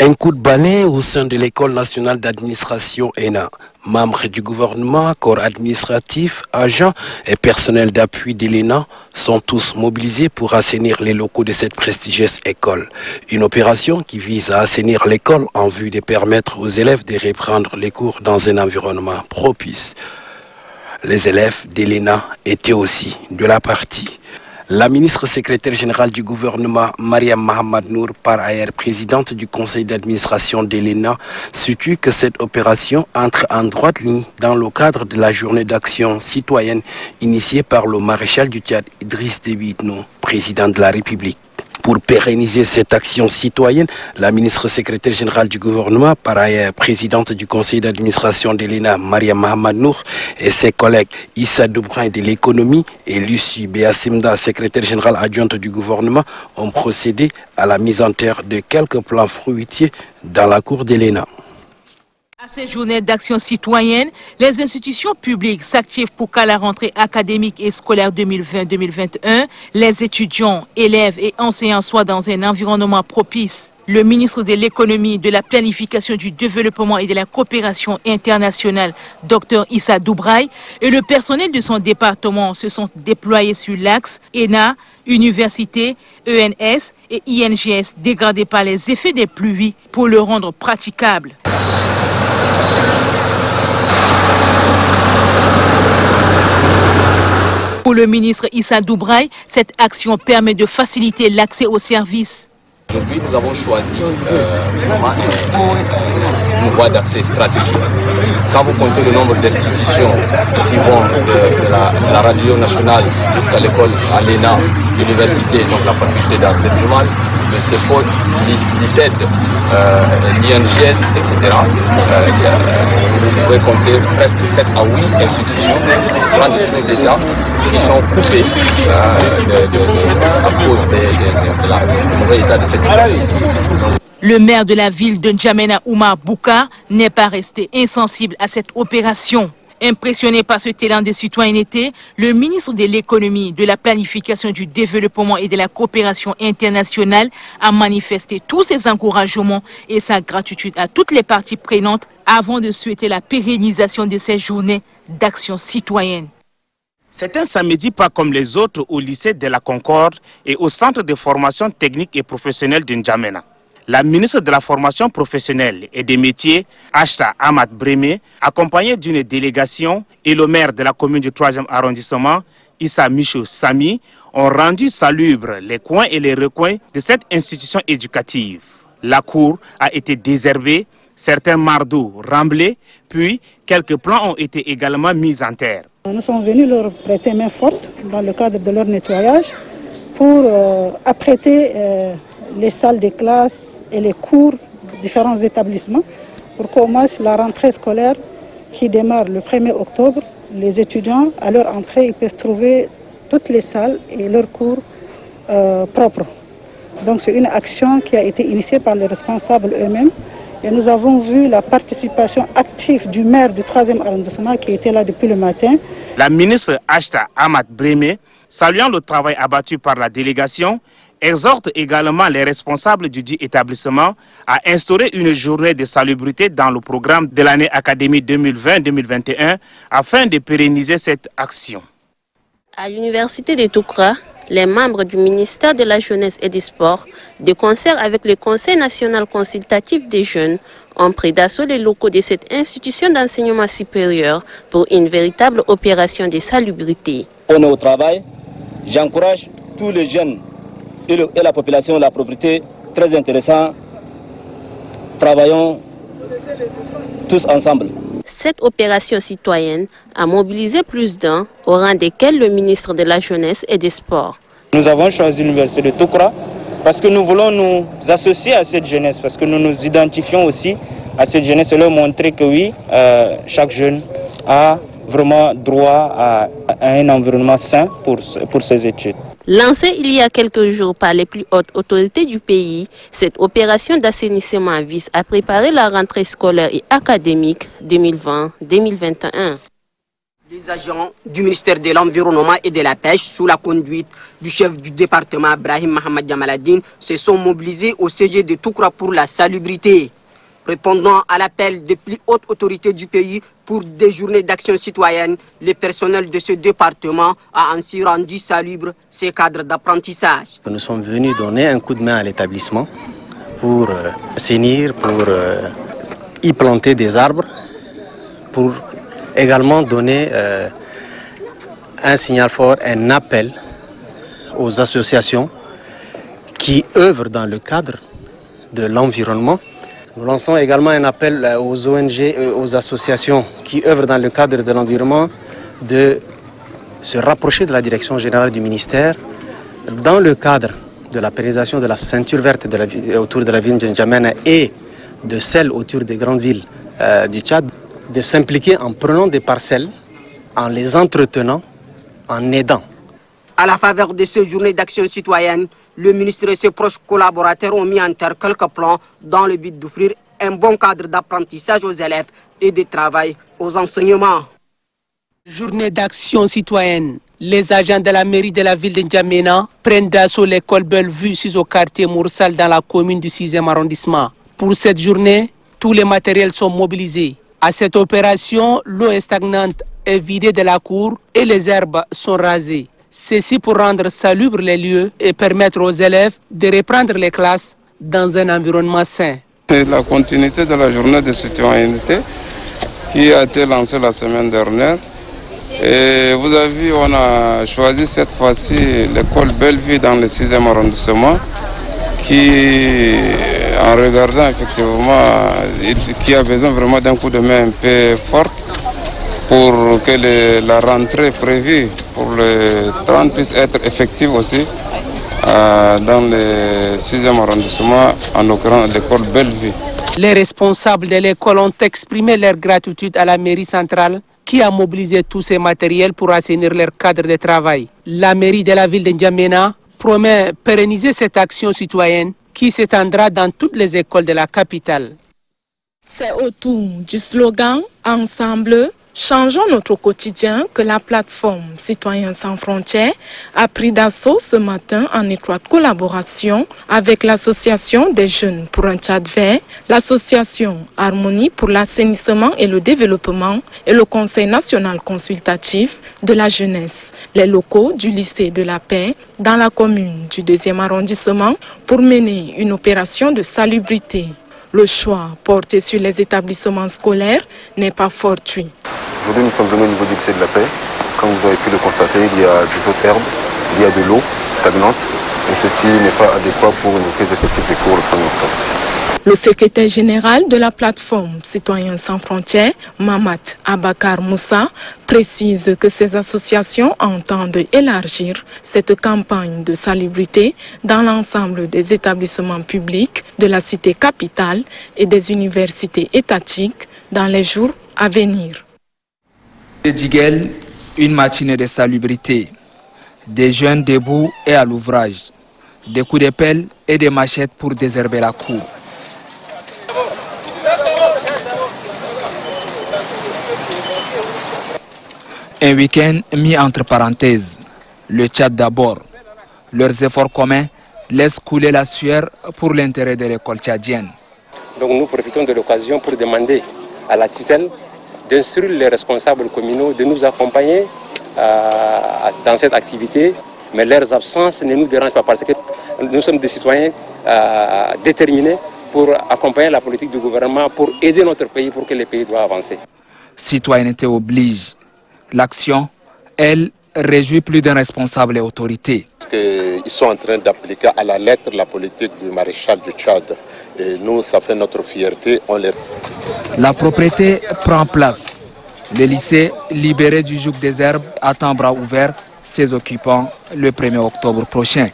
Un coup de balai au sein de l'École nationale d'administration ENA. Membres du gouvernement, corps administratif, agents et personnel d'appui de l'ENA sont tous mobilisés pour assainir les locaux de cette prestigieuse école. Une opération qui vise à assainir l'école en vue de permettre aux élèves de reprendre les cours dans un environnement propice. Les élèves de l'ENA étaient aussi de la partie. La ministre secrétaire générale du gouvernement, Mariam Mahamad Nour, par ailleurs présidente du conseil d'administration de l'ENA, situe que cette opération entre en droite ligne dans le cadre de la journée d'action citoyenne initiée par le maréchal du Tchad, Idriss Déby Itno, président de la République. Pour pérenniser cette action citoyenne, la ministre secrétaire générale du gouvernement, par ailleurs présidente du conseil d'administration de l'ENA, Mariam Mahamad Nour, et ses collègues Issa Doubraï de l'économie et Lucie Beassimda, secrétaire générale adjointe du gouvernement, ont procédé à la mise en terre de quelques plants fruitiers dans la cour de l'ENA. À ces journées d'action citoyenne, les institutions publiques s'activent pour qu'à la rentrée académique et scolaire 2020-2021, les étudiants, élèves et enseignants soient dans un environnement propice. Le ministre de l'économie, de la planification du développement et de la coopération internationale, Dr Issa Doubraï, et le personnel de son département se sont déployés sur l'axe ENA, Université, ENS et INGS dégradés par les effets des pluies pour le rendre praticable. Pour le ministre Issa Doubraï, cette action permet de faciliter l'accès aux services. Aujourd'hui, nous avons choisi une voie d'accès stratégique. Quand vous comptez le nombre d'institutions qui vont de la radio nationale jusqu'à l'école, à l'ENA, l'université, donc la faculté d'art et visuel, le CEPOL, l'ICED, l'INGS, etc. Vous pouvez compter presque 7 à 8 institutions, grandes choses d'État, qui sont coupées à cause du mauvais état de cette institution. Le maire de la ville de N'Djamena, Oumar Boukar, n'est pas resté insensible à cette opération. Impressionné par ce talent de citoyenneté, le ministre de l'économie, de la planification du développement et de la coopération internationale a manifesté tous ses encouragements et sa gratitude à toutes les parties prenantes avant de souhaiter la pérennisation de ces journées d'action citoyenne. C'est un samedi pas comme les autres au lycée de la Concorde et au centre de formation technique et professionnelle de N'Djamena. La ministre de la formation professionnelle et des métiers, Ashta Ahmad Brémé, accompagnée d'une délégation, et le maire de la commune du 3e arrondissement, Issa Michou Sami, ont rendu salubres les coins et les recoins de cette institution éducative. La cour a été désherbée, certains mardeaux remblés, puis quelques plants ont été également mis en terre. Nous sommes venus leur prêter main forte dans le cadre de leur nettoyage pour apprêter les salles de classe et les cours de différents établissements pour commencer la rentrée scolaire qui démarre le 1er octobre. Les étudiants, à leur entrée, ils peuvent trouver toutes les salles et leurs cours propres. Donc c'est une action qui a été initiée par les responsables eux-mêmes. Et nous avons vu la participation active du maire du 3e arrondissement qui était là depuis le matin. La ministre Ashta Ahmad Brémé, saluant le travail abattu par la délégation, exhorte également les responsables du dit établissement à instaurer une journée de salubrité dans le programme de l'année académique 2020-2021 afin de pérenniser cette action. À l'université de Toukra, les membres du ministère de la Jeunesse et des Sports, de concert avec le Conseil national consultatif des jeunes, ont pris d'assaut les locaux de cette institution d'enseignement supérieur pour une véritable opération de salubrité. On est au travail, j'encourage tous les jeunes et la population, la propriété, très intéressant. Travaillons tous ensemble. Cette opération citoyenne a mobilisé plus d'un, au rang desquels le ministre de la Jeunesse et des Sports. Nous avons choisi l'université de Toukra parce que nous voulons nous associer à cette jeunesse, parce que nous nous identifions aussi à cette jeunesse et leur montrer que oui, chaque jeune a vraiment droit à un environnement sain pour ses études. Lancée il y a quelques jours par les plus hautes autorités du pays, cette opération d'assainissement vise à préparer la rentrée scolaire et académique 2020-2021. Les agents du ministère de l'Environnement et de la Pêche, sous la conduite du chef du département Brahim Mohamed Jamaladine, se sont mobilisés au CG de Toukra pour la salubrité. Répondant à l'appel des plus hautes autorités du pays pour des journées d'action citoyenne, le personnel de ce département a ainsi rendu salubre ces cadres d'apprentissage. Nous sommes venus donner un coup de main à l'établissement pour assainir, pour y planter des arbres, pour également donner un signal fort, un appel aux associations qui œuvrent dans le cadre de l'environnement. Nous lançons également un appel aux ONG, aux associations qui œuvrent dans le cadre de l'environnement de se rapprocher de la direction générale du ministère dans le cadre de la pérennisation de la ceinture verte autour de la ville de N'Djamena et de celle autour des grandes villes du Tchad, de s'impliquer en prenant des parcelles, en les entretenant, en aidant. À la faveur de ces journées d'action citoyenne, le ministre et ses proches collaborateurs ont mis en terre quelques plans dans le but d'offrir un bon cadre d'apprentissage aux élèves et de travail aux enseignements. Journée d'action citoyenne. Les agents de la mairie de la ville de N'Djamena prennent d'assaut l'école Bellevue au quartier Moursal dans la commune du 6e arrondissement. Pour cette journée, tous les matériels sont mobilisés. À cette opération, l'eau est stagnante est vidée de la cour et les herbes sont rasées. Ceci pour rendre salubres les lieux et permettre aux élèves de reprendre les classes dans un environnement sain. C'est la continuité de la journée de citoyenneté qui a été lancée la semaine dernière. Et vous avez vu, on a choisi cette fois-ci l'école Bellevue dans le 6e arrondissement qui, en regardant effectivement, qui a besoin vraiment d'un coup de main un peu fort pour que la rentrée prévue pour le 30 puisse être effective aussi dans le 6e arrondissement, en l'occurrence l'école Bellevue. Les responsables de l'école ont exprimé leur gratitude à la mairie centrale qui a mobilisé tous ces matériels pour assainir leur cadre de travail. La mairie de la ville de N'Djamena promet pérenniser cette action citoyenne qui s'étendra dans toutes les écoles de la capitale. C'est autour du slogan « Ensemble, changeons notre quotidien » que la plateforme Citoyens sans frontières a pris d'assaut ce matin en étroite collaboration avec l'association des jeunes pour un Tchad vert, l'association Harmonie pour l'assainissement et le développement et le Conseil national consultatif de la jeunesse. Les locaux du lycée de la Paix dans la commune du 2e arrondissement pour mener une opération de salubrité. Le choix porté sur les établissements scolaires n'est pas fortuit. Aujourd'hui, nous sommes venus au niveau du lycée de la Paix. Comme vous avez pu le constater, il y a des hautes herbes, il y a de l'eau stagnante et ceci n'est pas adéquat pour une reprise effective des cours le 1er octobre. Le secrétaire général de la plateforme Citoyens sans frontières, Mamat Abakar Moussa, précise que ces associations entendent élargir cette campagne de salubrité dans l'ensemble des établissements publics de la cité capitale et des universités étatiques dans les jours à venir. Diguel, une matinée de salubrité, des jeunes debout et à l'ouvrage, des coups de pelle et des machettes pour désherber la cour. Un week-end mis entre parenthèses, le Tchad d'abord. Leurs efforts communs laissent couler la sueur pour l'intérêt de l'école tchadienne. Donc nous profitons de l'occasion pour demander à la tutelle d'instruire les responsables communaux de nous accompagner dans cette activité, mais leurs absences ne nous dérangent pas parce que nous sommes des citoyens déterminés pour accompagner la politique du gouvernement, pour aider notre pays, pour que le pays doit avancer. Citoyenneté oblige. L'action, elle, réjouit plus d'un responsable et autorité. Ils sont en train d'appliquer à la lettre la politique du maréchal du Tchad. Et nous, ça fait notre fierté. La propriété prend place. Le lycée, libéré du joug des herbes, attend bras ouverts ses occupants le 1er octobre prochain.